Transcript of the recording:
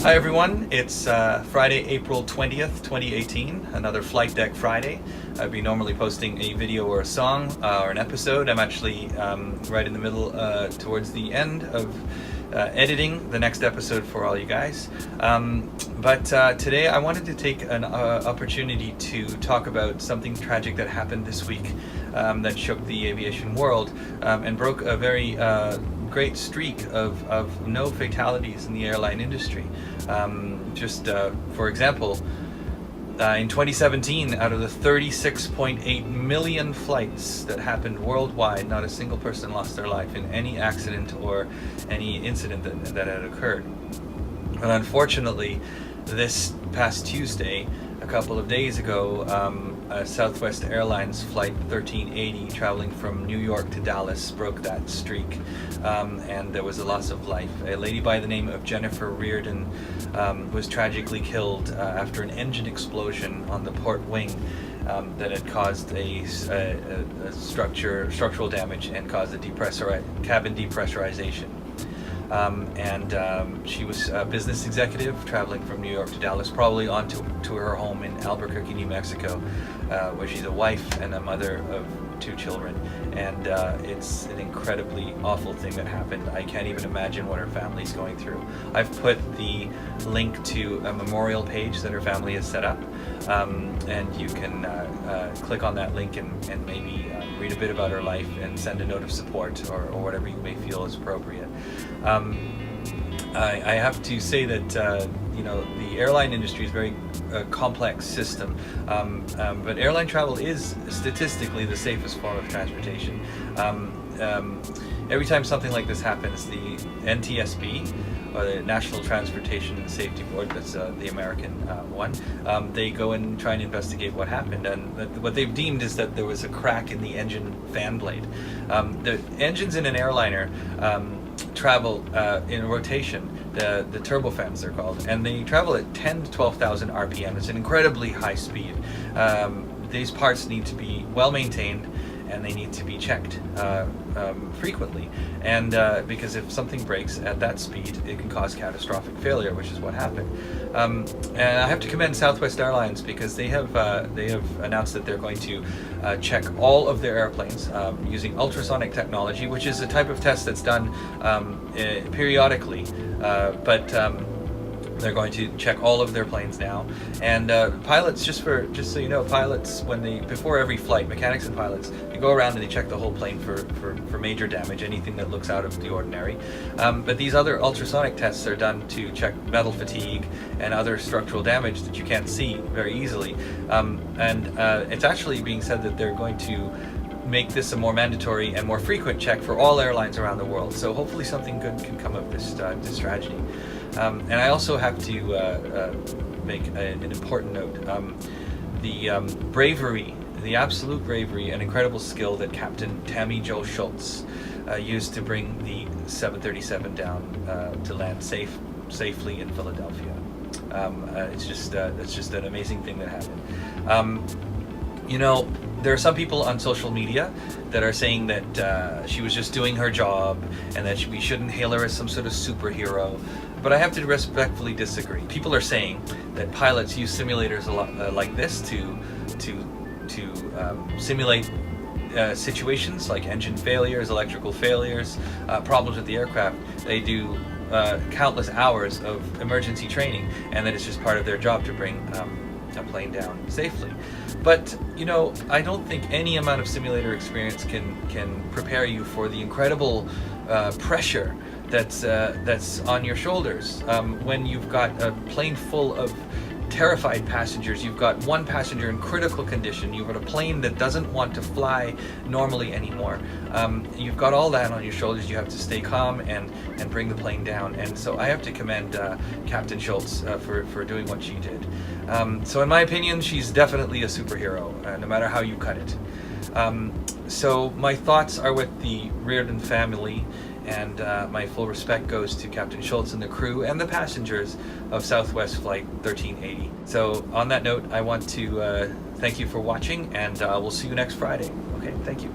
Hi everyone, it's Friday, April 20th, 2018, another Flight Deck Friday. I'd be normally posting a video or a song or an episode. I'm actually right in the middle, towards the end of editing the next episode for all you guys. But today I wanted to take an opportunity to talk about something tragic that happened this week that shook the aviation world and broke a very great streak of no fatalities in the airline industry. For example, in 2017, out of the 36.8 million flights that happened worldwide, not a single person lost their life in any accident or any incident that had occurred. And unfortunately, this past Tuesday, a couple of days ago, Southwest Airlines flight 1380 traveling from New York to Dallas broke that streak, and there was a loss of life. A lady by the name of Jennifer Riordan was tragically killed after an engine explosion on the port wing that had caused a structural damage and caused a cabin depressurization. She was a business executive traveling from New York to Dallas, probably on to her home in Albuquerque, New Mexico, where she's a wife and a mother of 2 children. And it's an incredibly awful thing that happened. I can't even imagine what her family's going through. I've put the link to a memorial page that her family has set up, and you can click on that link and maybe read a bit about her life and send a note of support or whatever you may feel is appropriate. I have to say that the airline industry is a very complex system, but airline travel is statistically the safest form of transportation. Every time something like this happens, the NTSB, or the National Transportation and Safety Board, that's the American one, they go and try and investigate what happened, and what they've deemed is that there was a crack in the engine fan blade. The engines in an airliner travel in rotation, the turbofans they're called, and they travel at 10 to 12,000 RPM. It's an incredibly high speed. These parts need to be well maintained, and they need to be checked frequently, and because if something breaks at that speed, it can cause catastrophic failure, which is what happened. And I have to commend Southwest Airlines, because they have announced that they're going to check all of their airplanes using ultrasonic technology, which is a type of test that's done periodically, but they're going to check all of their planes now. And pilots, just so you know, pilots, before every flight, mechanics and pilots, they go around and they check the whole plane for major damage, anything that looks out of the ordinary. But these other ultrasonic tests are done to check metal fatigue and other structural damage that you can't see very easily. It's actually being said that they're going to make this a more mandatory and more frequent check for all airlines around the world. So hopefully something good can come of this tragedy. And I also have to make an important note. The absolute bravery and incredible skill that Captain Tammy Jo Schultz used to bring the 737 down to land safely in Philadelphia. It's just an amazing thing that happened. There are some people on social media that are saying that she was just doing her job and that we shouldn't hail her as some sort of superhero. But I have to respectfully disagree. People are saying that pilots use simulators a lot like this to simulate situations like engine failures, electrical failures, problems with the aircraft. They do countless hours of emergency training, and that it's just part of their job to bring a plane down safely. But I don't think any amount of simulator experience can prepare you for the incredible pressure that's on your shoulders when you've got a plane full of terrified passengers. You've got one passenger in critical condition. You've got a plane that doesn't want to fly normally anymore. You've got all that on your shoulders. You have to stay calm and bring the plane down. And so I have to commend Captain Schultz for doing what she did. So in my opinion, she's definitely a superhero, no matter how you cut it. So my thoughts are with the Riordan family, and my full respect goes to Captain Schultz and the crew and the passengers of Southwest Flight 1380. So on that note, I want to thank you for watching, and we'll see you next Friday. Okay, thank you.